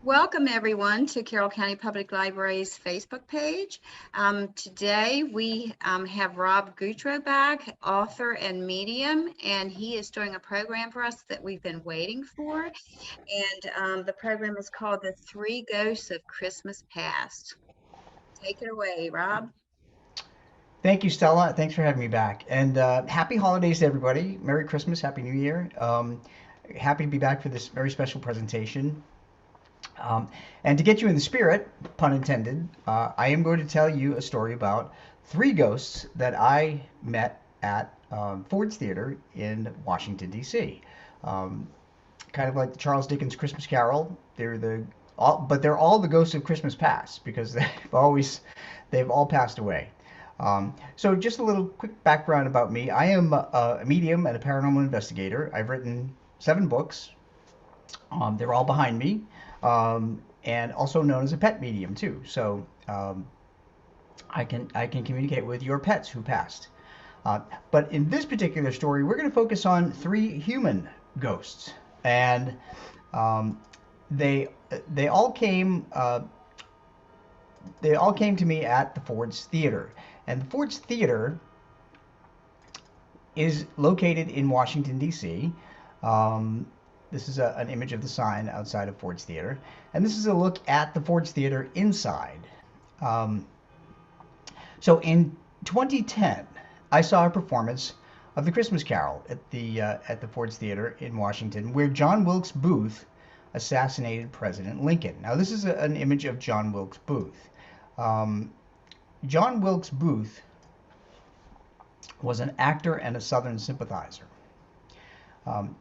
Welcome everyone to Carroll County Public Library's Facebook page. Today we have Rob Gutro back, author and medium, and he is doing a program for us that we've been waiting for. And the program is called The Three Ghosts of Christmas Past. Take it away, Rob. Thank you, Stella. Thanks for having me back. And happy holidays to everybody. Merry Christmas, Happy New Year. Happy to be back for this very special presentation. Um, and to get you in the spirit, pun intended, I am going to tell you a story about three ghosts that I met at Ford's Theater in Washington, D.C. Um, Kind of like the Charles Dickens Christmas Carol. But they're all the ghosts of Christmas past because they've all passed away. So just a little quick background about me. I am a medium and a paranormal investigator. I've written 7 books. They're all behind me, and also known as a pet medium too. So I can communicate with your pets who passed. But in this particular story, we're going to focus on 3 human ghosts, and um, they they all came they all came to me at the Ford's Theater, and the Ford's Theater is located in Washington D.C. Um, this is an image of the sign outside of Ford's Theater, and this is a look at the Ford's Theater inside. Um, so in 2010, I saw a performance of the Christmas Carol at the Ford's Theater in Washington, where John Wilkes Booth assassinated President Lincoln. Now, this is an image of John Wilkes Booth. Um, John Wilkes Booth was an actor and a Southern sympathizer. Um,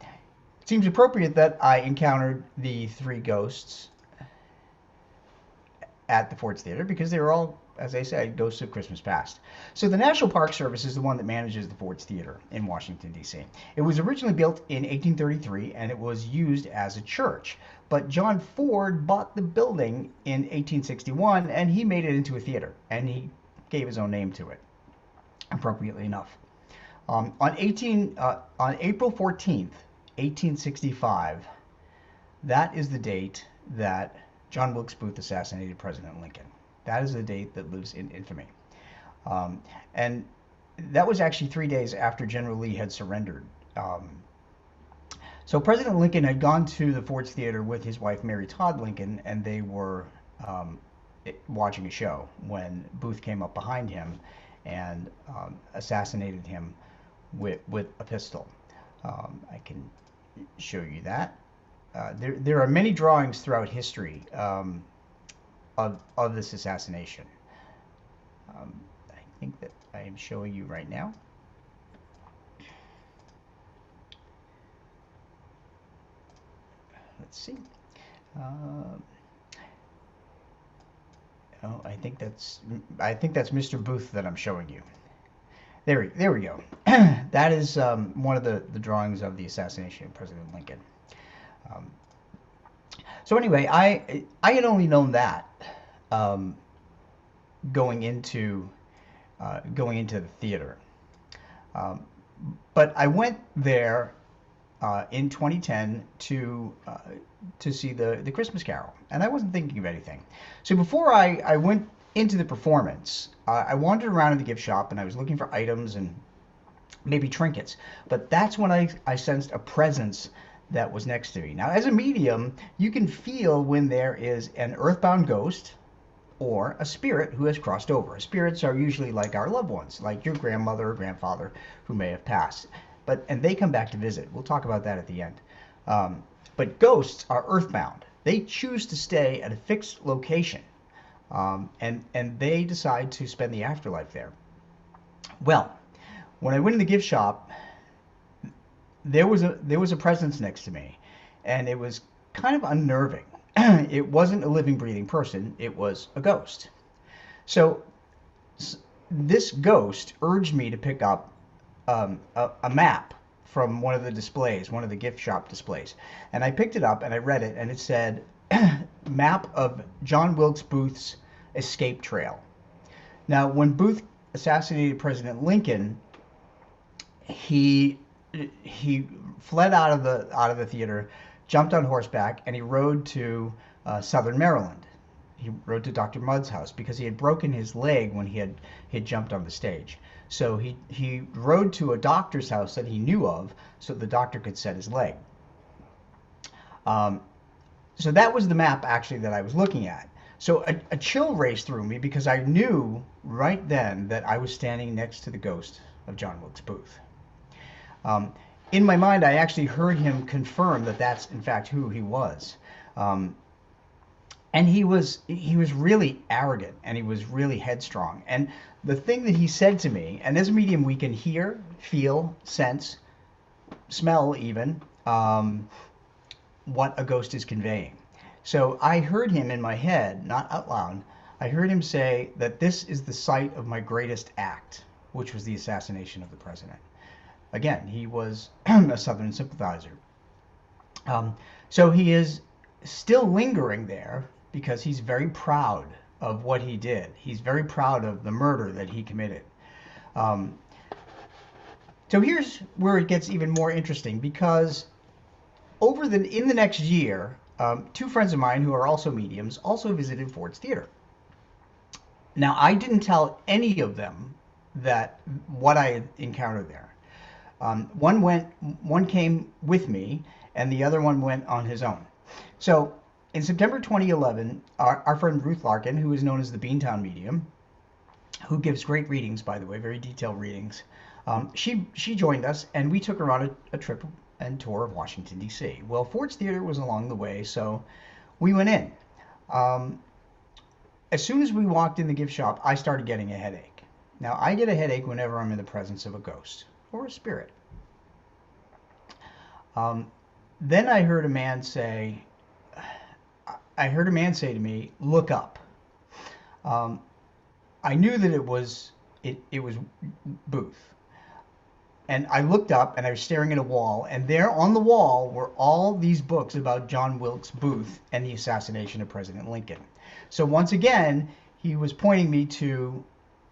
it seems appropriate that I encountered the 3 ghosts at the Ford's Theater because they were all, as I said, ghosts of Christmas past. So the National Park Service is the one that manages the Ford's Theater in Washington, D.C. It was originally built in 1833 and it was used as a church. But John Ford bought the building in 1861 and he made it into a theater and he gave his own name to it, appropriately enough. On April 14th, 1865, that is the date that John Wilkes Booth assassinated President Lincoln. That is the date that lives in infamy. And that was actually 3 days after General Lee had surrendered. So President Lincoln had gone to the Ford's Theater with his wife, Mary Todd Lincoln, and they were watching a show when Booth came up behind him and assassinated him with a pistol. I can show you that. There are many drawings throughout history of this assassination. I think that I am showing you right now. Let's see. Oh, I think that's Mr. Booth that I'm showing you. There we go. That is one of the drawings of the assassination of President Lincoln. Um, so anyway, I had only known that um, going into the theater, um, but I went there in 2010 to see the Christmas Carol, and I wasn't thinking of anything. So before I went into the performance, I wandered around in the gift shop and I was looking for items and maybe trinkets. But that's when I sensed a presence that was next to me. Now, as a medium, you can feel when there is an earthbound ghost or a spirit who has crossed over. Spirits are usually like our loved ones, like your grandmother or grandfather who may have passed. And they come back to visit. We'll talk about that at the end. But ghosts are earthbound. They choose to stay at a fixed location, and they decide to spend the afterlife there. Well, when I went in the gift shop, there was a presence next to me, and it was kind of unnerving. It wasn't a living, breathing person. It was a ghost. So this ghost urged me to pick up a map from one of the displays, one of the gift shop displays. And I picked it up and I read it, and it said, map of John Wilkes Booth's escape trail. Now, when Booth assassinated President Lincoln, he he fled out of the theater, jumped on horseback, and he rode to Southern Maryland. He rode to Dr. Mudd's house because he had broken his leg when he had jumped on the stage. So he rode to a doctor's house that he knew of so the doctor could set his leg. So that was the map actually that I was looking at. So a chill raced through me because I knew right then that I was standing next to the ghost of John Wilkes Booth. In my mind, I actually heard him confirm that that's in fact who he was. And he was really arrogant, and he was really headstrong. And the thing that he said to me, and as a medium we can hear, feel, sense, smell even, what a ghost is conveying. So I heard him in my head, not out loud, I heard him say that this is the site of my greatest act, which was the assassination of the president. Again, he was a Southern sympathizer. So he is still lingering there because he's very proud of what he did. He's very proud of the murder that he committed. So here's where it gets even more interesting, because in the next year, two friends of mine who are also mediums also visited Ford's Theater. Now, I didn't tell any of them that what I had encountered there. One came with me, and the other one went on his own. So in September 2011, our friend Ruth Larkin, who is known as the Beantown Medium, who gives great readings, by the way, very detailed readings, she joined us, and we took her on a trip and tour of Washington, D.C. Well, Ford's Theater was along the way, so we went in. As soon as we walked in the gift shop, I started getting a headache. Now, I get a headache whenever I'm in the presence of a ghost or a spirit. Then I heard a man say to me, "Look up." I knew that it was Booth. And I looked up, and I was staring at a wall, and there on the wall were all these books about John Wilkes Booth and the assassination of President Lincoln. So once again, he was pointing me to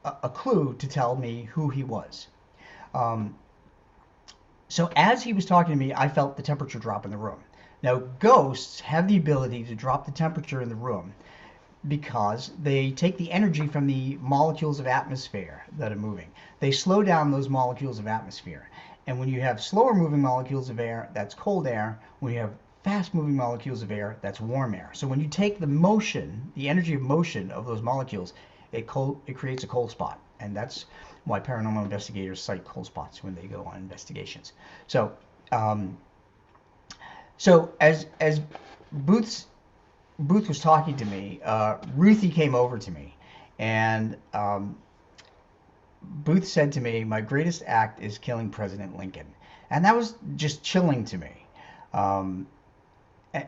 a clue to tell me who he was. So as he was talking to me, I felt the temperature drop in the room. Now, ghosts have the ability to drop the temperature in the room because they take the energy from the molecules of atmosphere that are moving. They slow down those molecules of atmosphere. And when you have slower moving molecules of air, that's cold air. When you have fast moving molecules of air, that's warm air. So when you take the motion, the energy of motion of those molecules, it creates a cold spot. And that's why paranormal investigators cite cold spots when they go on investigations. So, as Booth was talking to me, Ruthie came over to me, and Booth said to me, "My greatest act is killing President Lincoln," and that was just chilling to me.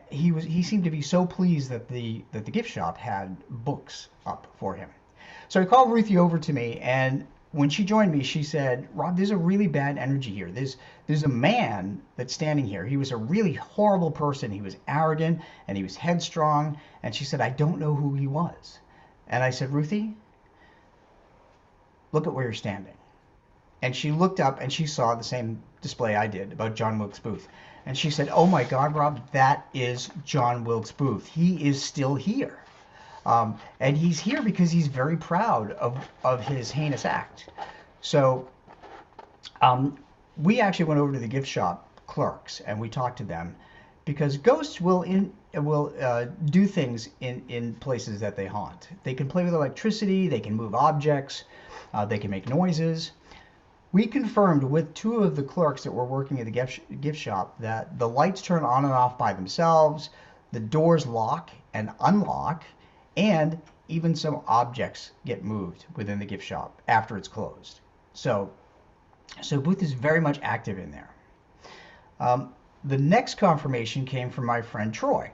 He seemed to be so pleased that the gift shop had books up for him. So I called Ruthie over to me, and when she joined me, she said, "Rob, there's a really bad energy here. There's a man that's standing here. He was a really horrible person. He was arrogant, and he was headstrong." And she said, "I don't know who he was." And I said, "Ruthie, look at where you're standing." And she looked up, and she saw the same display I did about John Wilkes Booth. And she said, "Oh my God, Rob, that is John Wilkes Booth. He is still here. And he's here because he's very proud of his heinous act." So we actually went over to the gift shop clerks, and we talked to them, because ghosts will do things in places that they haunt. They can play with electricity, they can move objects, they can make noises. We confirmed with two of the clerks that were working at the gift shop that the lights turn on and off by themselves, the doors lock and unlock, and even some objects get moved within the gift shop after it's closed. So Booth is very much active in there. The next confirmation came from my friend Troy.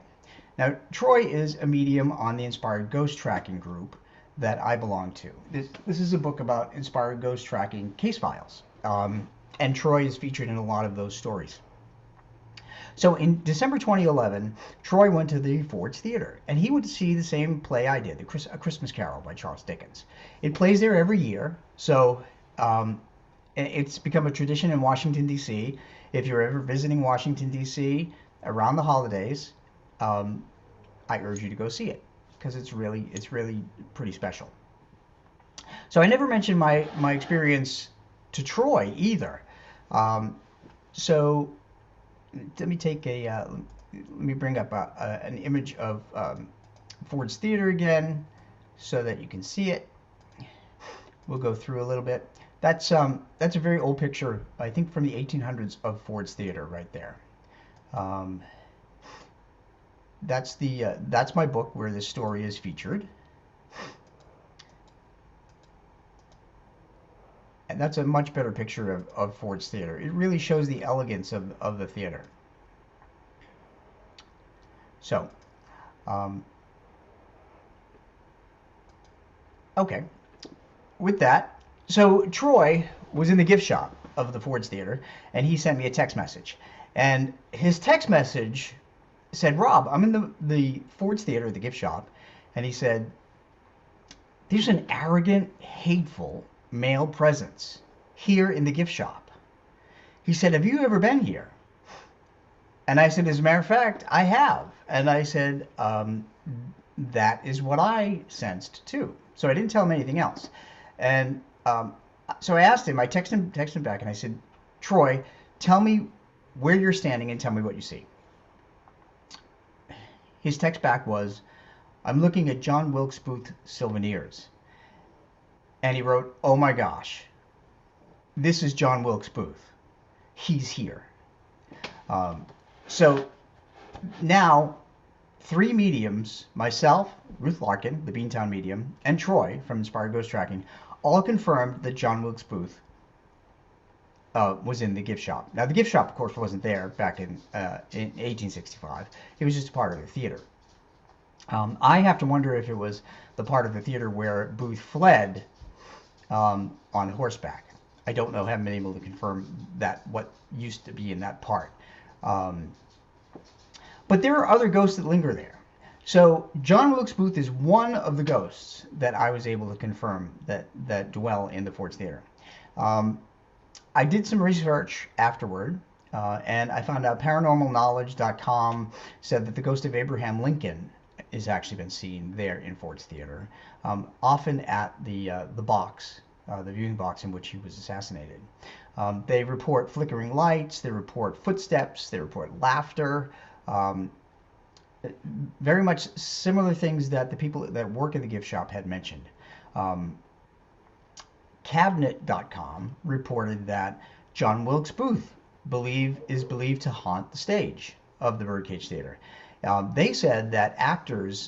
Now, Troy is a medium on the Inspired Ghost Tracking group that I belong to. This is a book about inspired ghost tracking case files. And Troy is featured in a lot of those stories. So in December 2011, Troy went to the Ford's Theater, and he would see the same play I did, A Christmas Carol by Charles Dickens. It plays there every year, so it's become a tradition in Washington, D.C. If you're ever visiting Washington, D.C. around the holidays, I urge you to go see it because it's really pretty special. So I never mentioned my experience to Troy either. So let me take let me bring up an image of Ford's Theater again so that you can see it. We'll go through a little bit. That's a very old picture, I think from the 1800s, of Ford's Theater right there. That's my book where this story is featured. And that's a much better picture of Ford's Theater. It really shows the elegance of the theater. So, okay. With that, so Troy was in the gift shop of the Ford's Theater, and he sent me a text message. And his text message said, Rob, I'm in the Ford's Theater, the gift shop, and he said, there's an arrogant, hateful male presence here in the gift shop. He said, have you ever been here? And I said, as a matter of fact, I have. And I said, that is what I sensed too. So I didn't tell him anything else. And so I asked him, I texted him back, and I said, Troy, tell me where you're standing and tell me what you see. His text back was, I'm looking at John Wilkes Booth souvenirs. And he wrote, oh my gosh, this is John Wilkes Booth. He's here. So now 3 mediums, myself, Ruth Larkin, the Beantown Medium, and Troy from Inspired Ghost Tracking, all confirmed that John Wilkes Booth was in the gift shop. Now the gift shop, of course, wasn't there back in 1865. It was just a part of the theater. I have to wonder if it was the part of the theater where Booth fled on horseback. I don't know, haven't been able to confirm that, what used to be in that part. But there are other ghosts that linger there. So John Wilkes Booth is one of the ghosts that I was able to confirm that dwell in the Ford's Theater. I did some research afterward, and I found out paranormalknowledge.com said that the ghost of Abraham Lincoln has actually been seen there in Ford's Theater, often at the box, the viewing box in which he was assassinated. They report flickering lights, they report footsteps, they report laughter, very much similar things that the people that work in the gift shop had mentioned. Cabinet.com reported that John Wilkes Booth is believed to haunt the stage of the Birdcage Theater. They said that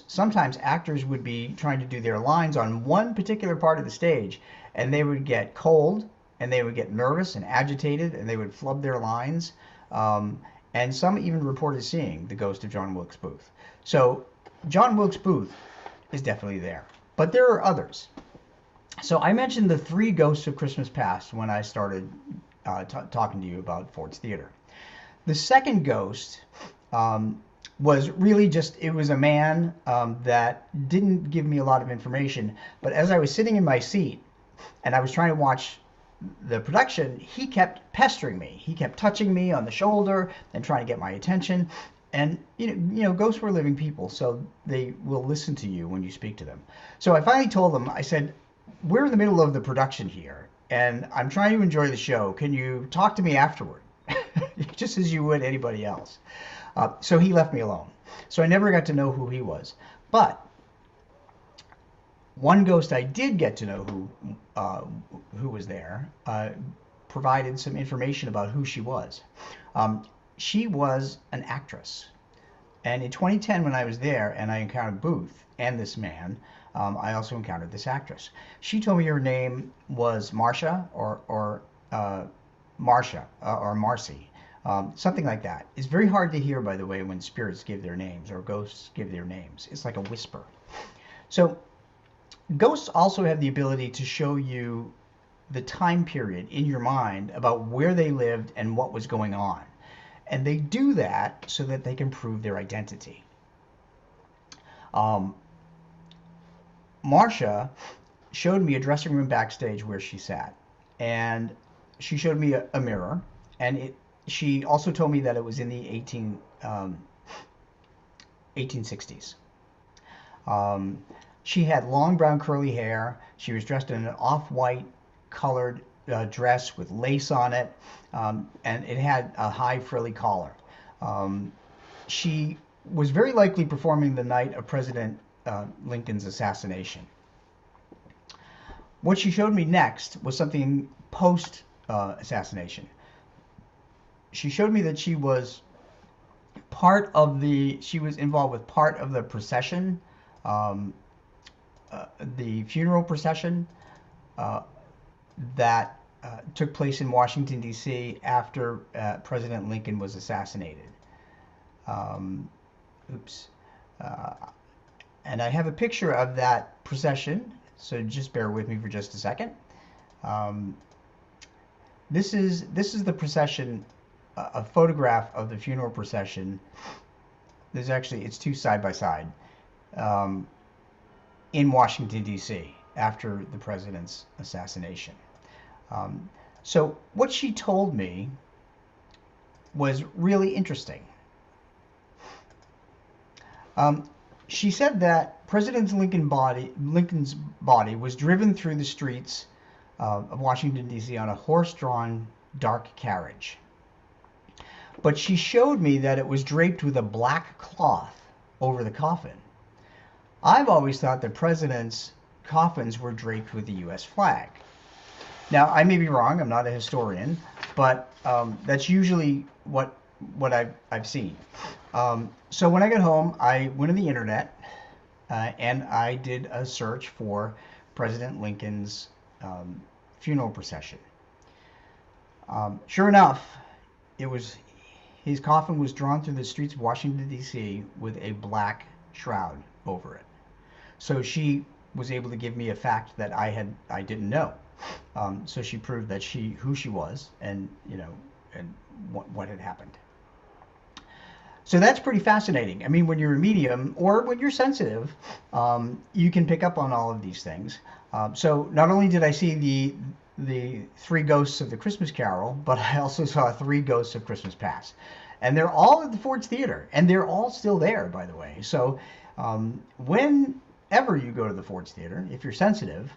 sometimes actors would be trying to do their lines on one particular part of the stage, and they would get cold, and they would get nervous and agitated, and they would flub their lines. And some even reported seeing the ghost of John Wilkes Booth. So John Wilkes Booth is definitely there. But there are others. So I mentioned the 3 ghosts of Christmas past when I started talking to you about Ford's Theater. The second ghost was really just, it was a man that didn't give me a lot of information. But as I was sitting in my seat and I was trying to watch the production, he kept pestering me. He kept touching me on the shoulder and trying to get my attention. And you know, ghosts were living people, so they will listen to you when you speak to them. So I finally told them, I said, we're in the middle of the production here, and I'm trying to enjoy the show. Can you talk to me afterward? Just as you would anybody else. So he left me alone. So I never got to know who he was. But one ghost I did get to know who was there, provided some information about who she was. She was an actress. And in 2010, when I was there and I encountered Booth and this man, I also encountered this actress. She told me her name was Marcia or Marcia or Marcy, something like that. It's very hard to hear, by the way, when spirits give their names or ghosts give their names. It's like a whisper. So ghosts also have the ability to show you the time period in your mind about where they lived and what was going on. And they do that so that they can prove their identity. Marcia showed me a dressing room backstage where she sat. And she showed me a mirror. And she also told me that it was in the 1860s. She had long brown curly hair. She was dressed in an off-white colored dress with lace on it, and it had a high frilly collar. She was very likely performing the night of President Lincoln's assassination. What she showed me next was something post assassination. She showed me that she was involved with part of the procession, the funeral procession that took place in Washington, D.C. after President Lincoln was assassinated. And I have a picture of that procession, so just bear with me for just a second. This is the procession, a photograph of the funeral procession. It's two side by side, in Washington, D.C. after the president's assassination. So what she told me was really interesting. She said that President Lincoln's body was driven through the streets of Washington, D.C. on a horse-drawn dark carriage. But she showed me that it was draped with a black cloth over the coffin. I've always thought that presidents' coffins were draped with the U.S. flag. Now, I may be wrong. I'm not a historian, but that's usually what I've seen. So when I got home, I went on the internet and I did a search for President Lincoln's funeral procession. Sure enough, his coffin was drawn through the streets of Washington, D.C. with a black shroud over it. So she was able to give me a fact that I didn't know. So she proved that who she was, and what had happened. So that's pretty fascinating. I mean, when you're a medium or when you're sensitive, you can pick up on all of these things. So not only did I see the three ghosts of the Christmas Carol, but I also saw three ghosts of Christmas Past. And they're all at the Ford's Theater, and they're all still there, by the way. So whenever you go to the Ford's Theater, if you're sensitive,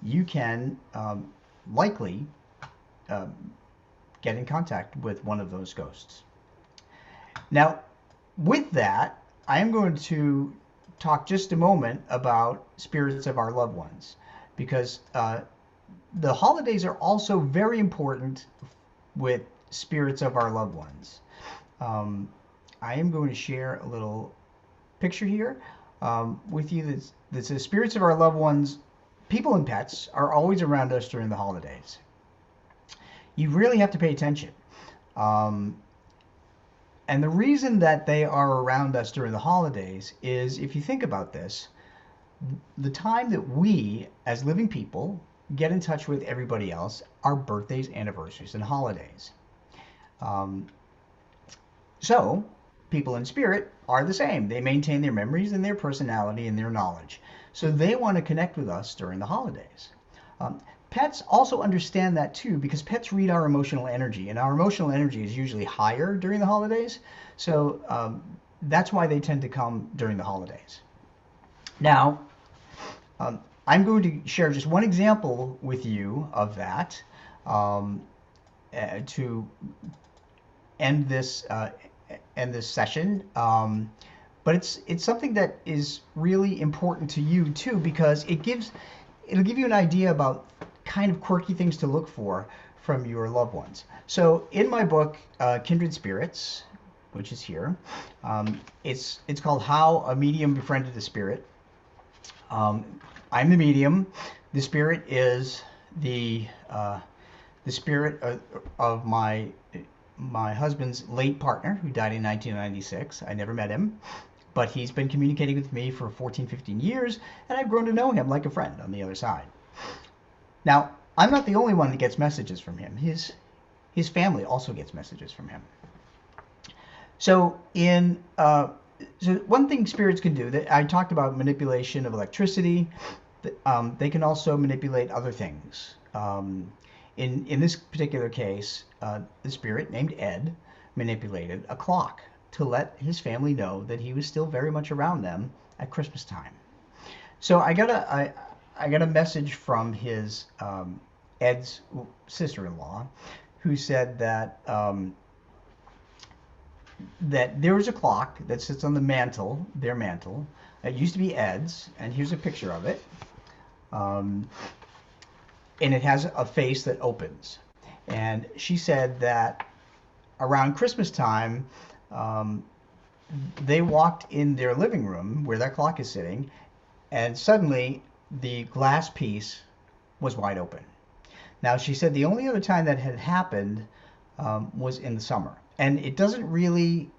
you can likely get in contact with one of those ghosts. Now, with that, I am going to talk just a moment about spirits of our loved ones, because the holidays are also very important with spirits of our loved ones. I am going to share a little picture here with you that says spirits of our loved ones, people and pets, are always around us during the holidays. You really have to pay attention. And the reason that they are around us during the holidays is, if you think about this, the time that we, as living people, get in touch with everybody else are birthdays, anniversaries, and holidays. So, people in spirit are the same. They maintain their memories and their personality and their knowledge. So they want to connect with us during the holidays. Pets also understand that too, because pets read our emotional energy, and our emotional energy is usually higher during the holidays. So that's why they tend to come during the holidays. Now, I'm going to share just one example with you of that to end this session. But it's something that is really important to you too, because it'll give you an idea about kind of quirky things to look for from your loved ones. So in my book, Kindred Spirits, which is here, it's called How a Medium Befriended a Spirit. I'm the medium. The spirit is the spirit of my husband's late partner, who died in 1996. I never met him, but he's been communicating with me for 15 years, and I've grown to know him like a friend on the other side. Now, I'm not the only one that gets messages from him. His family also gets messages from him. So so one thing spirits can do, that I talked about, manipulation of electricity. They can also manipulate other things. In this particular case, the spirit named Ed manipulated a clock to let his family know that he was still very much around them at Christmas time. So I got a message from his Ed's sister-in-law, who said that there was a clock that sits on the mantle, their mantle. It used to be Ed's, and here's a picture of it. Um, and it has a face that opens. And she said that around Christmas time, um, they walked in their living room where that clock is sitting, and suddenly the glass piece was wide open. Now, she said the only other time that had happened was in the summer, and it doesn't really,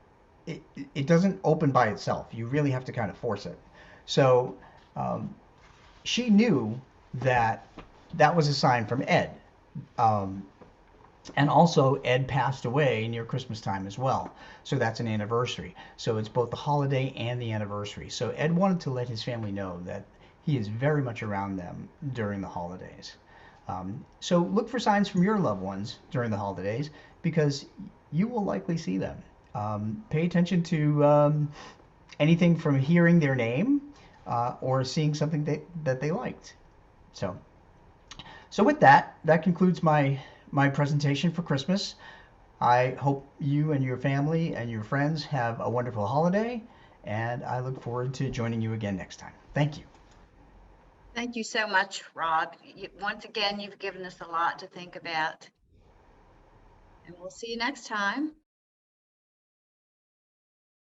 it doesn't open by itself. You really have to kind of force it. So um, she knew that that was a sign from Ed. Um, and also, Ed passed away near Christmas time as well. So that's an anniversary. So it's both the holiday and the anniversary. So Ed wanted to let his family know that he is very much around them during the holidays. So look for signs from your loved ones during the holidays because you will likely see them. Pay attention to anything from hearing their name or seeing something that they liked. So, so with that, that concludes my presentation for Christmas. I hope you and your family and your friends have a wonderful holiday, and I look forward to joining you again next time. Thank you. Thank you so much, Rob. Once again, you've given us a lot to think about. And we'll see you next time.